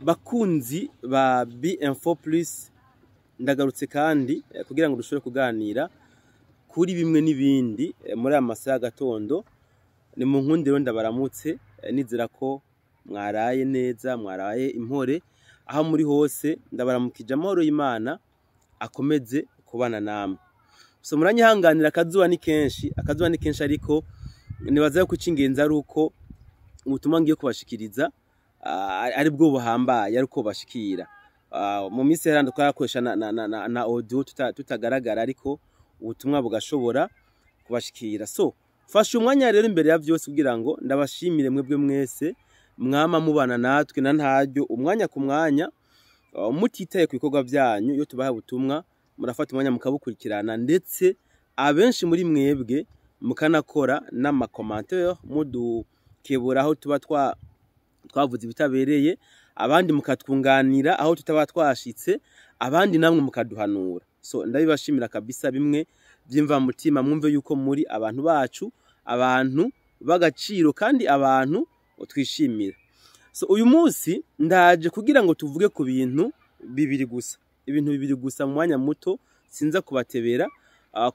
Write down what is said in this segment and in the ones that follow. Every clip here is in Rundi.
Bakunzi ba B-Info Plus ndagarutse kandi kugira ngo dushobore kuganira kuri bimwe n'ibindi muri aya masaha gatondo. Ni mu nkundiro ndabaramutse nizera ko mwaraye neza, mwaraye impore aho muri hose. Ndabaramukije amahoro y'Imana akomeze kubana namwe. So muranyihanganira akazuba ni kenshi ariko nibaza ko cingenza ari uko ubutumwa ngiye kubashikiriza ari bwo buhambaye ariko bashikira. Mu minsi yarandi twarakoresha na audio tutagaragara ariko ubutumwa bugashobora kubashikira. So fasha umwanya rero imbere ya byose kugira ngo ndabashimire mwebwe mwese mwama mubana natwe na ntaryo umwanya ku mwanya mutitaye ku bikorwa byanyu. Iyo tubaha ubutumwa murafata umwanya mukabukurikirana, ndetse abenshi muri mwebwe mukanakora n'ama commentaire mudukebura aho tuba twavuze bitabereye, abandi mukatwunganira aho tutaba twashitse, abandi namwe mukaduhanura. So ndabibashimira kabisa, bimwe byimva mutima mwumve yuko muri abantu bacu, abantu bagaciro kandi abantu twishimira. So uyu munsi ndaje kugira ngo tuvuge ku bintu bibiri gusa mu mwanya muto, sinza kubatebera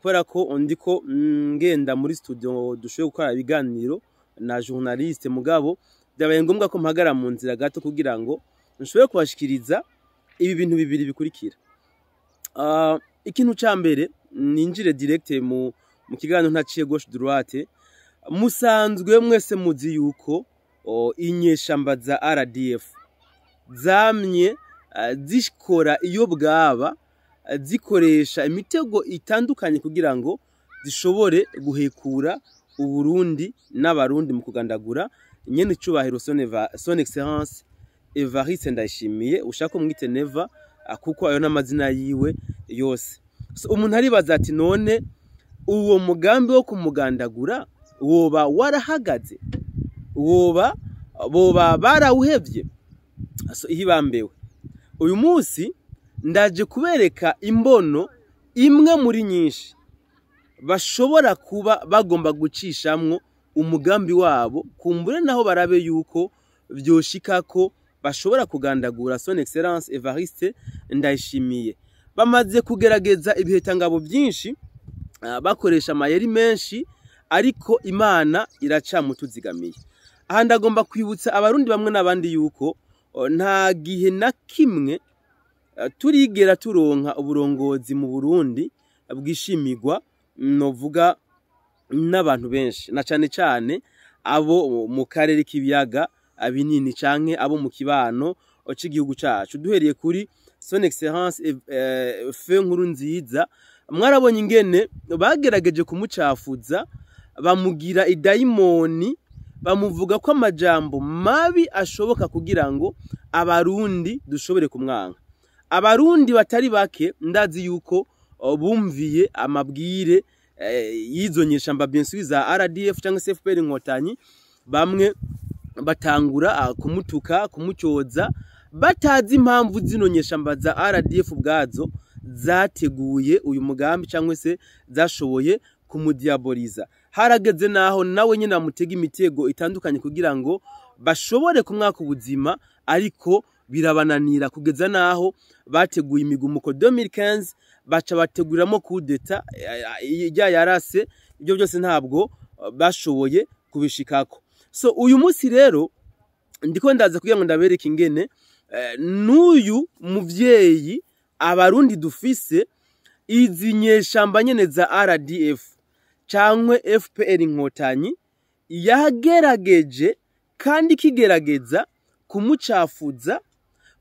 kubera ko ndiko ngenda muri studio dushoboye gukora ibiganiro na journaliste, mugabo byabaye ngombwa ko mpagara mu nzira gato kugira ngo nshobore kubashikiriza ibi bintu bibiri bikurikira. Ikintu ca mbere ninjire direct mu kiganiro ntaciye gauche droite. Musanzwe mwese muzi yuko inyeshamba za RDF zamye zikora iyo bwaba zikoresha imitego itandukanye kugira ngo zishobore guhekura Uburundi n'abarundi mu kugandagura nyene icubahiro son excellence Evariste Ndayishimiye, ushaka umwite Neva kuko ayo n'amazina yiwe yose. So umuntu aribaza ati none uwo mugambi wo kumugandagura woba warahagaze, boba barawuhevye? So ihibambewe uyu munsi ndaje kubereka imbono imwe muri nyinshi bashobora kuba bagomba gucishamwo umugambi wabo, kumbure naho barabe yuko vyoshika ko bashobora kugandagura son excellence Evariste Ndayishimiye. Bamaze kugerageza ibihitangabo byinshi, bakoresha amayeri menshi, ariko Imana iracamutuzigamiye. Aha ndagomba kwibutsa abarundi bamwe n'abandi yuko nta gihe na kimwe turigera turonka uburongozi mu Burundi bwishimirwa, novuga n'abantu benshi, na cane abo mu karere k'ibiyaga binini canke abo mu kibano c'igihugu cacu. Duhereye kuri son excellence Fe Nkurunziza, mwarabonye ingene bagerageje kumucafuza, bamugira idayimoni, bamuvuga ko amajambo mabi ashoboka kugira ngo abarundi dushobore kumwanka. Abarundi batari bake ndazi yuko bumviye amabwire y'izo nyeshamba bien za RDF cyangwa FPR Inkotanyi, bamwe batangura kumutuka, kumucyoza, batazi impamvu zino nyeshamba za RDF bwazo zateguye uyu mugambi cyangwa se zashoboye kumudiaboliza. Harageze naho nawe nyine amutega imitego itandukanye kugira ngo bashobore kumwaka ubuzima, ariko birabananira kugeza naho bateguye imigumuko 2015 baca bateguramo kudeta ijya yarase. Ibyo byose ntabwo bashoboye kubishikako. So uyu munsi rero ndiko ndaza kugira ngo ndabereke ingene n'uyu muvyeyi abarundi dufise, izi nyeshamba nyene za RDF cankwe FPR Inkotanyi yagerageje kandi kigerageza kumucafuza,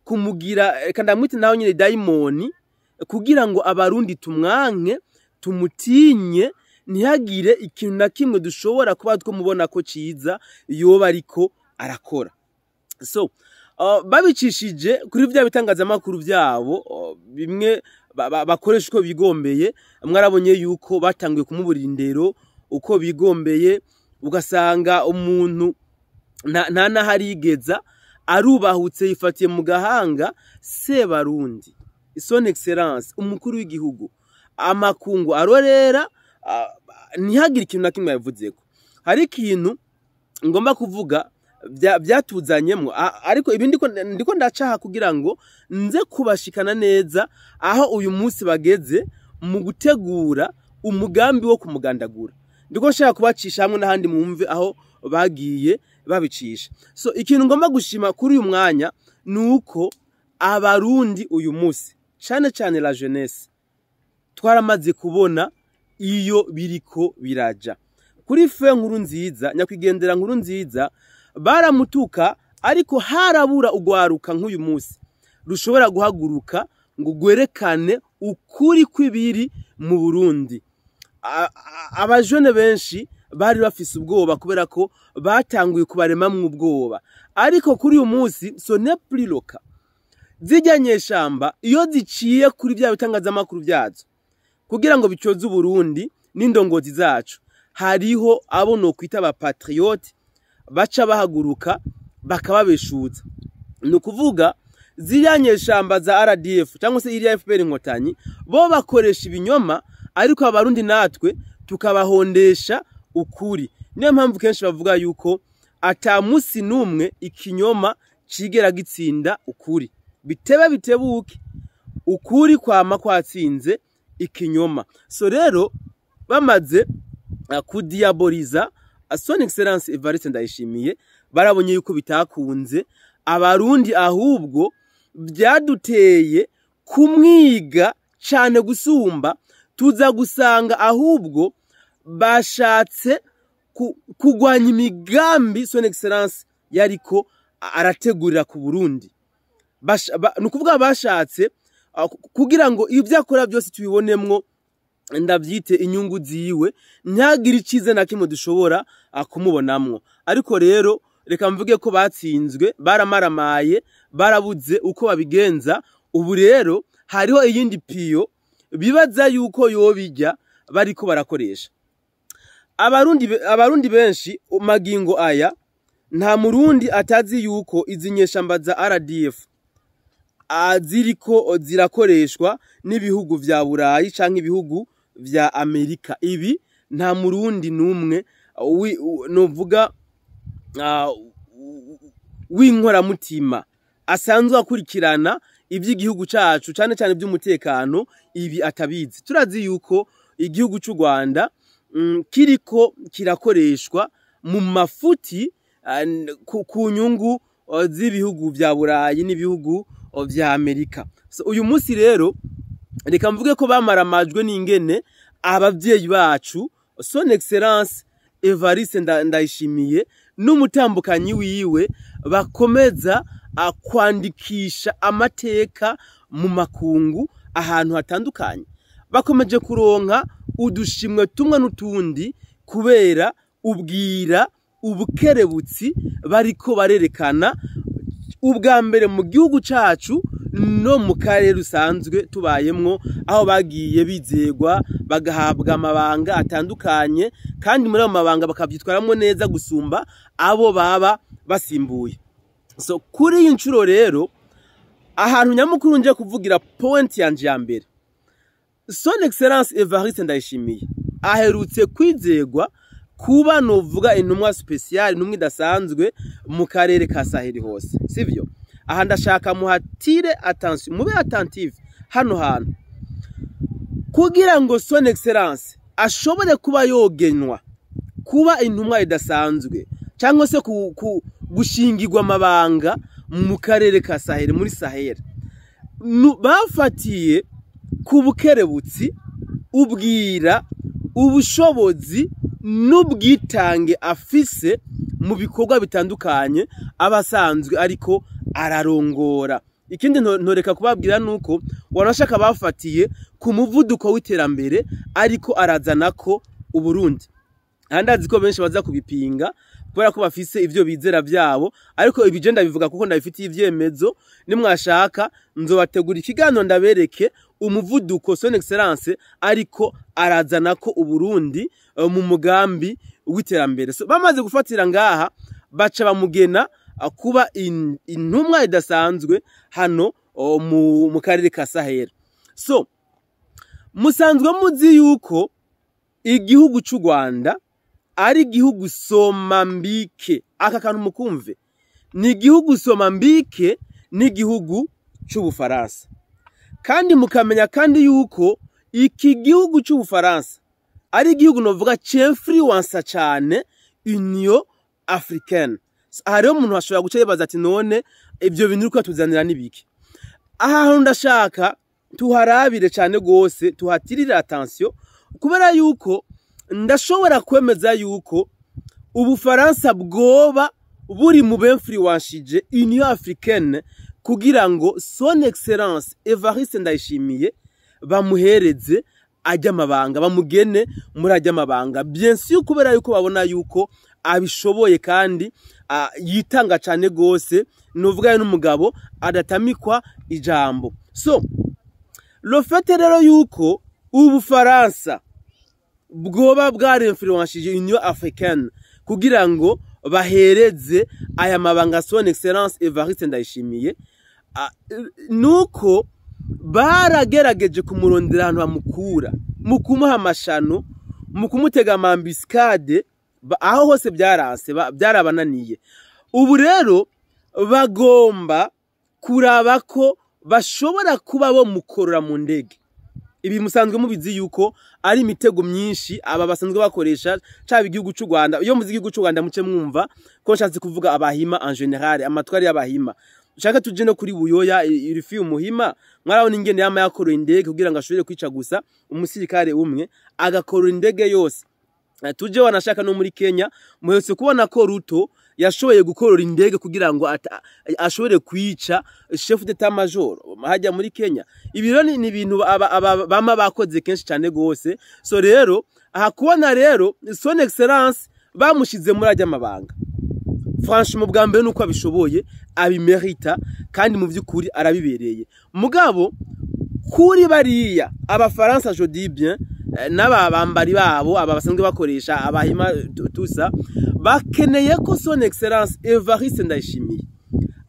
kumugira kandamwite naho nyine daimoni, kugira ngo abarundi tumwanke, tumutinye, ntihagire ikintu na kimwe dushobora kuba twumubona ko ciza yoba ariko arakora. So babicishije kuri vya bitangazamakuru byabo bimwe bakoresha uko bigombeye. Mwarabonye yuko batanguye kumuburira indero uko bigombeye, ugasanga umuntu nta naharigeza arubahutse, yifatiye mu gahanga Sebarundi, son excellence umukuru w'igihugu, amakungu arorera, ntihagire ikintu na kimwe yavuzeko. Hari ikintu ngomba kuvuga byatuzanyemo, ariko ibi ndiko ndacaha kugira ngo nze kubashikana neza aho uyu munsi bageze mu gutegura umugambi wo kumugandagura. Ndiko nshaka kubacisha hamwe n'ahandi mwumve aho bagiye babicisha. So ikintu ngomba gushima kuri uyu mwanya nuko abarundi uyu munsi cyane cyane la jeunesse twaramaze kubona iyo biriko biraja. Kuri fe nkuru nziza, nyakwigendera nkuru nziza, baramutuka ariko harabura ugwaruka nk'uyu munsi rushobora guhaguruka ngo gwerekane ukuri kw'ibiri mu Burundi. Abajone benshi bari bafise ubwoba kubera ko batanguye kubaremamwe ubwoba, ariko kuri uyu munsi so ne plus loka zijya nyeshamba iyo ziciye kuri bya bitangazamakuru byazo kugira ngo bicoze Burundi n'indongozi zacu, hariho abo no kwita aba patriote baca bahaguruka bakababeshuza. Ni kuvuga ziriya nyeshamba za RDF cyangwa se iriya FPR inkotanyi bo bakoresha ibinyoma, ariko abarundi natwe tukabahondesha ukuri. Niyo mpamvu kenshi bavuga yuko ata musi numwe ikinyoma cigera gitsinda ukuri, bitebe bitebuke ukuri kwama kwatsinze ikinyoma. So rero bamaze kudiaboliza Son Excellence Evariste Ndayishimiye, barabonye yuko bitakunze abarundi, ahubwo byaduteye kumwiga cyane gusumba, tuza gusanga ahubwo bashatse kugwanya imigambi Son Excellence yariko arategurira ku Burundi. Nukuvuga bashatse kugira ngo ibyo akora byose tubibonemwo ndabyite inyungu ziwe, ntagire icize na kimwe dushobora kumubonamwo. Ariko rero reka mvuge ko batsinzwe, baramaramaye, barabuze uko babigenza. Ubu rero hariho iyindi piyo bibaza yuko yobijya bariko barakoresha. Abarundi benshi magingo aya nta murundi atazi yuko izi nyeshamba za RDF ziriko zirakoreshwa n'ibihugu vya Burayi canke ibihugu vya Amerika. Ibi nta murundi numwe novuga w'inkora mutima asanzwe akurikirana iby'igihugu cacu cyane cyane by'umutekano, ibi atabizi. Turazi yuko igihugu cy'u Rwanda kiriko kirakoreshwa mu mafuti ku nyungu z'ibihugu vya Burayi n'ibihugu vya Amerika. So uyu munsi rero reka mvuge ko bamaramajwe n'ingene abavyeyi bacu Son Excellence Evariste Ndayishimiye n'umutambukanyi wiwe bakomeza kwandikisha amateka mu makungu ahantu hatandukanye. Bakomeje kuronka udushimwe tumwe n'utundi kubera ubwira ubukerebutsi bariko barerekana ubwa mbere mu gihugu cacu no mu karere usanzwe tubayemwo, aho bagiye bizegwa bagahabwa amabanga atandukanye, kandi muri ayo mabanga bakabyitwaramwo neza gusumba abo baba basimbuye. So kuri iyi ncuro rero ahantu nyamukuru nje kuvugira point yanje ya mbere, Son Excellence Evariste Ndayishimiye aherutse kwizegwa kuba novuga intumwa special, intumwa idasanzwe mu karere ka Saheli hose, sivyo? Aha ndashaka muhatire attention, mube attentive hano hantu, kugira ngo Son Excellence ashobore kuba yogenwa kuba intumwa idasanzwe cyangwa se gushingirwa amabanga mu karere ka Saheli, muri Saheli. Bafatiye ku bukerebutsi, ubwira, ubushobozi n'ubwitange afise mu bikorwa bitandukanye abasanzwe ariko ararongora. Ikindi ntoreka kubabwira nuko wanashaka bafatiye ku muvuduko w'iterambere ariko arazanako Uburundi. Andazi ko benshi baza kubipinga kubera ko bafise ivyo bizera byabo, ariko ibigenda bivuga kuko ndabifitiye ivyemezo. Nimwashaka nzobategura ikiganiro ndabereke umuvuduko Son Excellence ariko arazanako Uburundi mu mugambi w'iterambere. So bamaze gufatira ngaha baca bamugena kuba intumwa idasanzwe hano mu karere ka Sahel. So musanzwe muzi yuko igihugu cy'u Rwanda ari igihugu somambike aka kantu mukumve ni igihugu Somambike n'igihugu c'Ubufaransa kandi mukamenya kandi yuko iki gihugu c'Ubufaransa ari igihugu novuga c'influence cyane Union Africaine. Hariho umuntu ashobora guca yibaza ati none ibyo bintu uko tuzanira nibiki. Aha ndashaka tuharabire cyane gose tuhatirira attention kubera yuko ndashobora kwemeza yuko Ubufaransa bwoba buri mu b'influence Union Africaine kugira ngo son excellence Evariste Ndayishimiye bamuhereze ajya amabanga bamugene muri ajya amabanga bien sûr kubera yuko babona yuko abishoboye kandi yitanga cyane gose novuga n'umugabo adatamikwa ijambo. So le fait rero yuko Ubufaransa bwoba bwari influence Union Africaine kugira ngo bahereze aya mabanga son excellence Evariste Ndayishimiye nuko baragerageje kumurondera ahantu bamukura mu kumuha amashano mu kumutega amambiscade aho hose byaranse byarabananiye. Ubu rero bagomba kuraba ko bashobora kuba bo mukorora mu ndege. Ibi musanzwe mubizi yuko ari imitego myinshi aba basanzwe bakoresha cyaba igihugu cy'u Rwanda. Iyo muzi igihugu cy'u Rwanda muce mwumva ko nshatse kuvuga abahima en general amatwari y'abahima. Ushaka tuje no kuri Buyoya irifi umuhima mwarabona ingene yama yakoro indege kugira ngo ashobore kwica gusa umusirikare umwe agakoro indege yose. Tuje wanashaka no muri Kenya muhetse kubona ko Ruto yashoboye gukorora indege kugira ngo ashobore kwica chef d'état major hajya muri Kenya. Ibi rero ni ibintu bama bakoze kenshi cyane gose. So rero aha kubona rero son excellence bamushize muri ajya amabanga franchement bwa mbere nuko abishoboye abimerita kandi mu byukuri arabibereye. Mugabo kuri bariya abafaransa je dis bien n'abambari babo aba basanzwe bakoresha abahima tusa bakeneye ko son excellence Evariste Ndayishimiye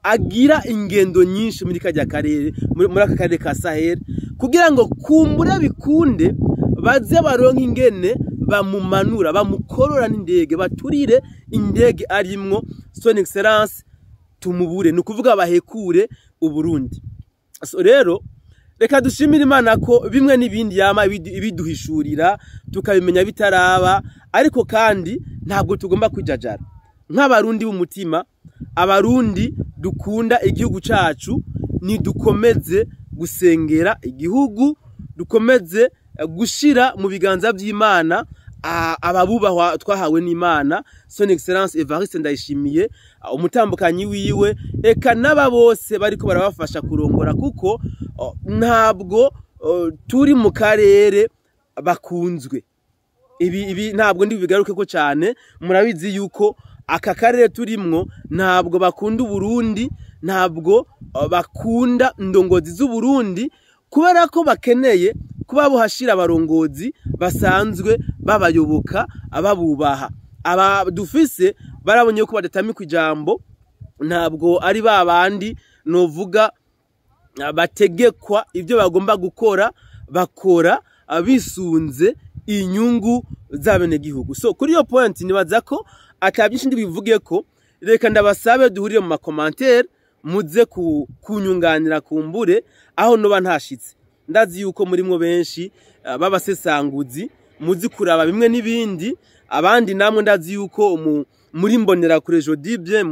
agira ingendo nyinshi muri kajya karere muri aka karere ka Sahel kugira ngo kumbura bikunde baze baronka ingene bamumanura bamukorora n'indege baturire indege arimwo son excellence tumubure nukuvuga bahekure Uburundi. So rero reka dushimira Imana ko bimwe n'ibindi yama ibiduhishurira tukabimenya bitaraba ariko kandi ntabwo tugomba kwijajara nk'abarundi b'umutima. Abarundi dukunda igihugu cacu ni dukomeze gusengera igihugu dukomeze gushira mu biganza by'Imana ababubahwa twahawe n'Imana son excellence Evariste Ndayishimiye umutambukanyi wiwe eka naba bose bariko barabafasha kurongora kuko ntabwo turi mu karere bakunzwe. Ibi ntabwo ndi bigaruke ko cyane murabizi yuko aka karere turimwo ntabwo bakunda Uburundi ntabwo bakunda ndongozi z'u Burundi kubera ko bakeneye kuba buhashira abarongozi basanzwe babayoboka ababubaha. Aba dufise barabonye ko badatamika ijambo ntabwo ari babandi novuga bategekwa ibyo bagomba gukora bakora bisunze inyungu z'abene gihugu. So kuri yo point nibaza ko atabyinshi ndi bivuge ko reka ndabasabe duhurire mu makommentaire muze kunyunganira kumbure aho noba ntashitse. Ndazi yuko murimo benshi babasesanguzi muzi kuraba bimwe n'ibindi abandi namwe ndazi yuko muri mbonera kure Jodibye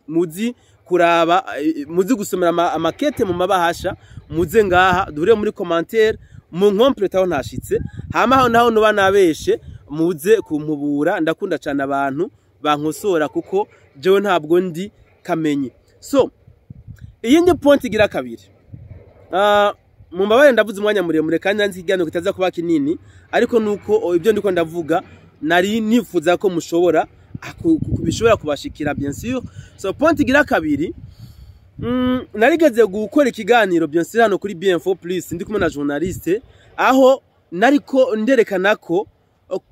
muzi kuraba muzi gusomera amakete mu mabahasha muze ngaha duhure muri commentaire mu nkompleta aho ntashitse hama aho naho noba nabeshe muze kumpubura. Ndakunda cyane abantu bankosora kuko jewe ntabwo ndi kamenye. So iyindi point igira kabiri mu mbabaye ndavuze umwanya muremure kandi nzi kiganiro kitaza kuba kinini ariko nuko ibyo ndiko ndavuga nari nifuza ko mushobora kubishobora kubashikira bien sûr. So point igira kabiri narigeze gukora ikiganiro bien sûr hano kuri BM4 Plus ndi kumwe na journaliste aho nariko nderekana ko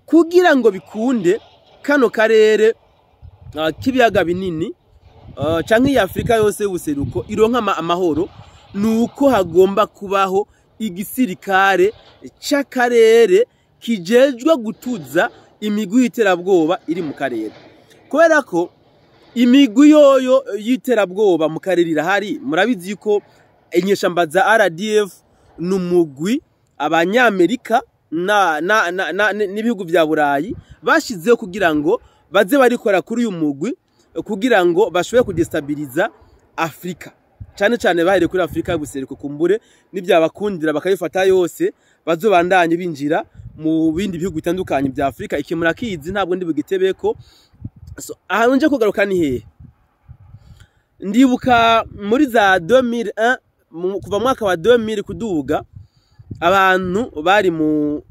kugira ngo bikunde kano karere kibiyaga binini canke ya Afrika yose y'ubuseruko ironka amahoro nuko hagomba kubaho igisirikare c'akarere kijejwe gutuza imigwi y'iterabwoba iri mu karere kubera ko imigwi yoyo yiterabwoba mu karere irahari murabizi ko inyeshamba za RDF numugwi abanyamerika n'ibihugu bya Burayi bashizeho kugira ngo baze barikora kuri uyu mugwi kugira ngo bashobore kudestabiliza Afrika cyane cyane bahere kuri Afrika y'ubuseruko kumbure n'ibyabakundira bakayifata yose bazobandanye binjira mu bindi bihugu bitandukanye bya Afrika ikimura kizi ntabwo ndi bugitebeko. So ahantu nje kugaruka ni hehe ndibuka muri za 2001 kuva mwaka wa 2000 kuduga abantu bari mu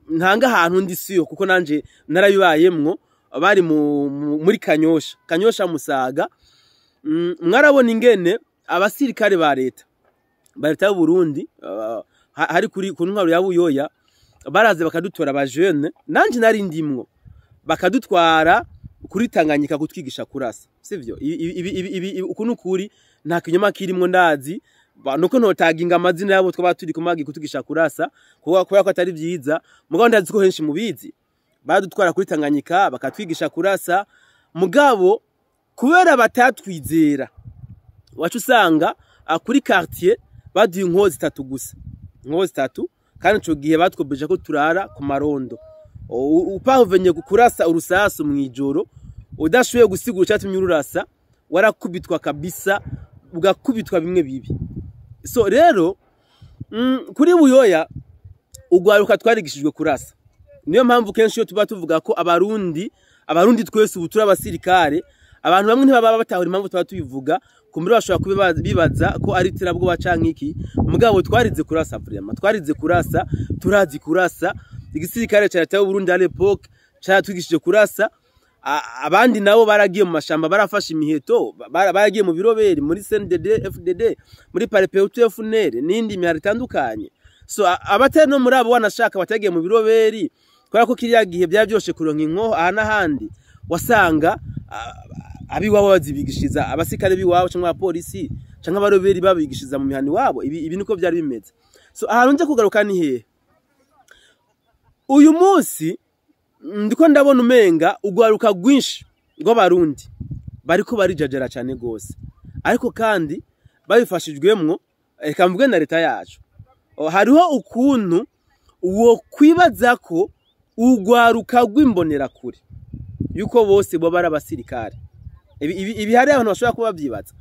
ntanga ahantu ndi siyo kuko nanje narayubayemwo bari muri Kanyosha Musaga. Mwarabona ingene abasirikare ba leta y'u Burundi hari kuri ku ntwaro ya Buyoya baraze bakadutora abajene nanje nari ndimwo bakadutwara kuri Tanganyika kutwigisha kurasa sivyo ukuntu ukuri nta kinyoma kirimwo ndazi nuko ntotaginga amazina yabo twaba turi kumagi kutugisha kurasa kuko ko atari byiza mugabo ndazi ko henshi mubizi badutwara kuri Tanganyika bakatwigisha kurasa mugabo kubera batatwizera wacu usanga kuri quartier baduye inkozi 3 gusa inkozi 3 kandi cyo gihe batwobeje ko turara ku marondo upavenye kurasa urusasu mwijoro udashoboye gusigura cyatumye ururasa warakubitwa kabisa ugakubitwa bimwe bibi. So rero kuri Buyoya ugwaruka twarigishijwe kurasa niyo mpamvu kenshi yo tuba tuvuga ko abarundi twese ubutura abasirikare abantu bamwe ntibaba batahura impamvu tuba tubivuga kumbura bashobora bibaza ko ari iterabwo bacanka iki mugabo twarize kurasa vraiment twarize kurasa turazi kurasa igisirikare cya leta y'u Burundi à l'époque cyatwigishije kurasa abandi nabo baragiye mu mashamba barafasha imiheto baragiye mu biroberi muri CNDD FDD muri Parepeutu FNL n'indi mihari itandukanye. So abatari no muri abo wanashaka batagiye mu biroberi kubera ko kiriya gihe byabyoshe kuronka inko ahandi wasanga abiwabo bazibigishiza abasikare biwabo cyangwa abapolisi cyangwa abaroberi babigishiza mu mihani wabo ibi niko byari bimeze. So ahantu nje kugaruka ni hehe uyu munsi ndiko ndabona umenga ugwaruka gwinshi rw'abarundi bariko barijajara cyane gose ariko kandi babifashijwemwo reka mvuge na leta yacu hariho ukuntu uwo kwibaza ko ugwaruka gw'imbonera kure yuko bose bo barabasirikare ibi hari abantu bashobora kuba byibaza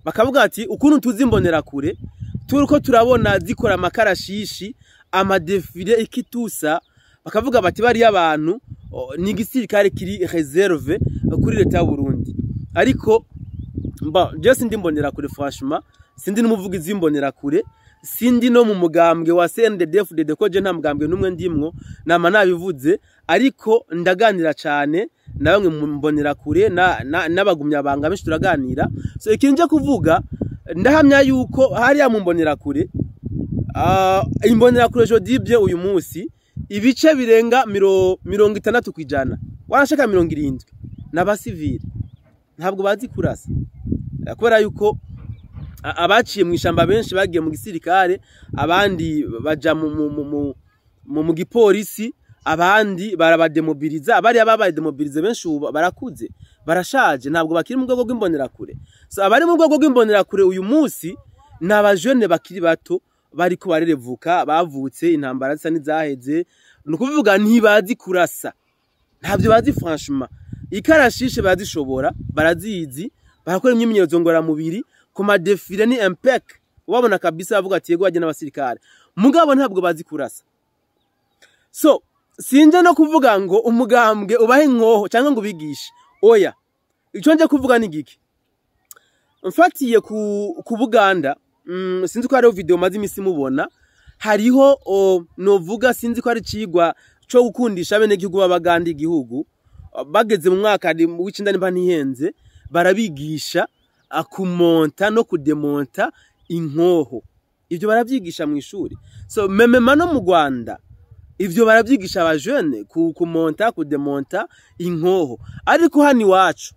bakavuga ati ukuntu tuzimbonera kure turiko turabona zikora amakarashishi amadefile ikitusa bakavuga bati bari abantu ni gisirikare kiri reserve kuri leta y'u Burundi ariko je sindi mbonera kure franchement sindi n'umuvugizi imbonera kure sindi no mu mugambwe wa CNDD-FDD ko je nta mugambwe numwe ndimwo nama nabivuze ariko ndaganira cyane na bamwe mbonera kure n'abagumya banga benshi turaganira. So ikinje kuvuga ndahamya yuko hari ya mbonera kure imbonera kure jodibye uyu munsi ibice birenga 60 kwijana warashaka 70 n'abasivile ntabwo bazi kurasa kubera yuko abaciye mu ishamba benshi bagiye mu gisirikare abandi baja mu gipolisi abandi barabademobiliza abari ababademobilize benshi barakuze barashaje ntabwo bakiri mu rwego rw'imbonera kure. So abari mu rwego rw'imbonera kure uyu munsi n'abajene bakiri bato bariko barerevuka bavutse intambara zisa n'izaheze nukuvuga ntibazi kurasa ntabyo bazi franchement ikarashishe bazishobora barazizi barakora imyimenyerezo ngora mubiri ku madefile ni impec wabona kabisa bavuga ati yego waje n'abasirikare mugabo ntabwo bazi kurasa. So sinje no kuvuga ngo umugambwe ubahe inkoho cyangwa ngo bigishe oya icyo nje kuvuga ni giki mfatiye ku Buganda sinzi ko ari video mazi imisi mubona hariho novuga sinzi ko ari cigwa cyo gukundisha bene gihugu babaganda igihugu bageze mu mwaka w'icindani mba ntihenze barabigisha akumonta no kudemonta inkoho ivyo barabyigisha mu ishuri. So memema no mu Rwanda ivyo barabyigisha abajene kumonta kudemonta inkoho ariko hani wacu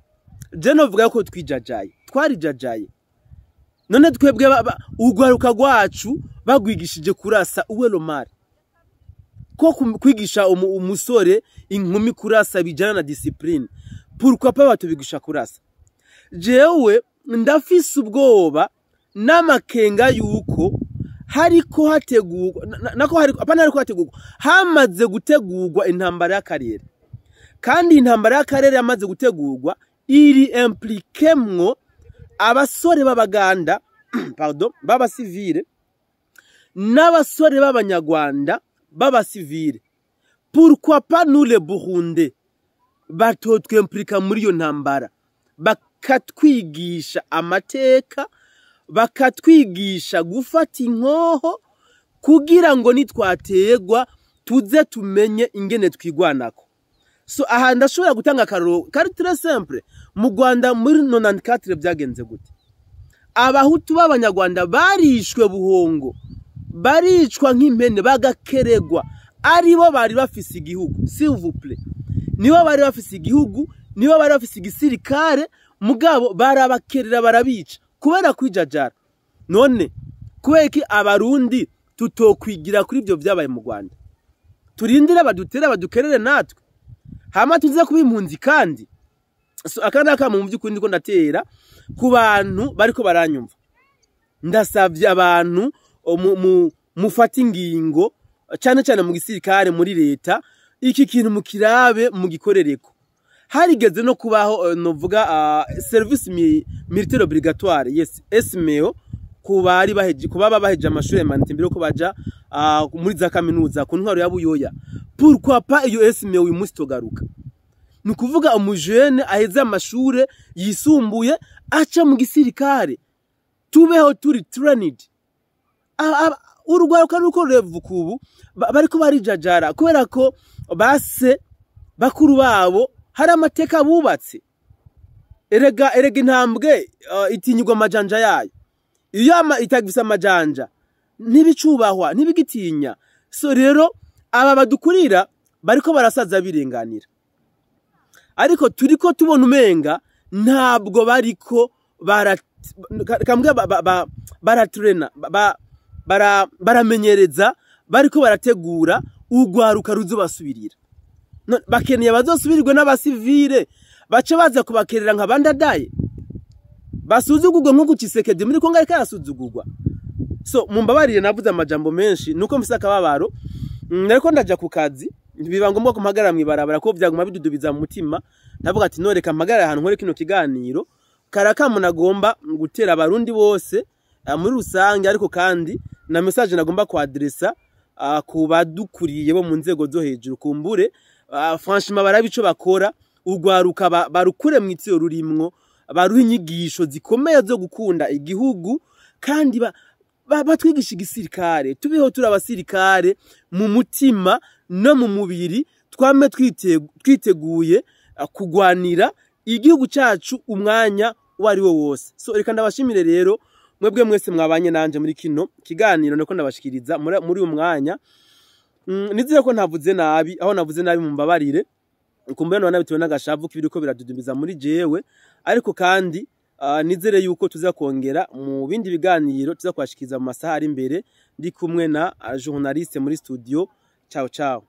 je novuga ko twarijajaye none twebwe ugwaruka rwacu bagwigishije kurasa uwe Lomari ko kwigisha umusore inkumi kurasa bijana na discipline pourquoi pas batubigisha kurasa jewe ndafise ubwoba n'amakenga yuko hariko hategurwa nako hariko hategurwa hamaze gutegurwa intambara y'akarere, kandi intambara y'akarere yamaze gutegurwa iri impliquemwo abasore b'abaganda pardon b'abasivile n'abasore b'abanyarwanda b'abasivile. Pourquoi pas nous les Burundais batotwemplika muri iyo ntambara, bakatwigisha amateka, bakatwigisha gufata inkoho kugira ngo nitwategwa tuze tumenye ingene twigwanako. So aha ndashobora gutanga akaroro kari très simple. Mu Rwanda muri 94 byagenze gute? Abahutu b'abanyarwanda barishwe buhongo, baricwa nk'impene, bagakeregwa, aribo bari bafise igihugu, s'il vous plaît. Nibo bari bafise igihugu, nibo bari bafise igisirikare, mugabo barabakerera barabica kubera kwijajara. None kubera abarundi tutokwigira kuri ibyo byabaye mu Rwanda? Turindire badutera badukerere natwe hama tuze kuba impunzi. Kandi so akana kama mu by'ukuri ndiko ndatera ku bantu bariko baranyumva, ndasavye abantu mufata ingingo cyane cyane mu gisirikare, muri leta, iki kintu mukirabe mugikorereko. Harigeze no kubaho novuga service militaire obligatoire, yes, SMO, kubari baheje kubaba baheje amashuri manite mbere ko baja muri za kaminuza ku ntwaro ya Buyoya. Pourquoi pas iyo SMO uyu munsi togaruka? Nukuvuga umujene aheza amashure yisumbuye aca mu gisirikare, tubeho turi trained. Urugwaruka ruko revukubu bariko barijajara kubera ko base bakuru babo hari amateka bubatse. Erega intambwe itinyirwa amajanja yayo. Iyo itagifisa amajanja ntibicubahwa, ntibigitinya. So rero aba badukurira bariko barasaza birenganira, ariko turiko tubona umenga ntabwo bariko baratrena baramenyereza, bariko barategura urwaruka ruzobasubirira. Bakeneye bazosubirirwe n'abasivile bace baza kubakerera nka bandadaye, basuzugurwe nko Tshisekedi muri Kongo ariko arasuzugurwa. So mumbabarire navuze amajambo menshi nuko mfise akababaro, nariko ndaja ku kazi, biba ngombwa kumpagarara mwibarabara ko byaguma bidudubiza mu mutima. Ndavuga ati noreka mpagarara ahantu nkore kino kiganiro karakamu nagomba gutera abarundi bose muri rusange, ariko kandi na message nagomba kwadressa ku badukuriye bo mu nzego zo hejuru. Kumbure franchement barabico bakora, urwaruka barukure mu itsyo rurimwo, baruha inyigisho zikomeye zo gukunda igihugu, kandi batwigisha igisirikare, tubeho turi abasirikare mu mutima no mu mubiri, twame twiteguye kugwanira igihugu cyacu umwanya wari wo wose. So reka ndabashimire rero mwebwe mwese mwabanye nanje muri kino kiganiro nako ndabashikiriza muri umwanya. Nizire ko ntavuze nabi, aho navuze nabi mumbabarire, kumbe no nabitewe n'agashavu kibiriko biradudumbiza muri jewe, ariko kandi nizere yuko tuza kongera mu bindi biganiro, tuza kwashikiza mu masaha ari imbere ndi kumwe na journaliste muri studio. Ciao ciao.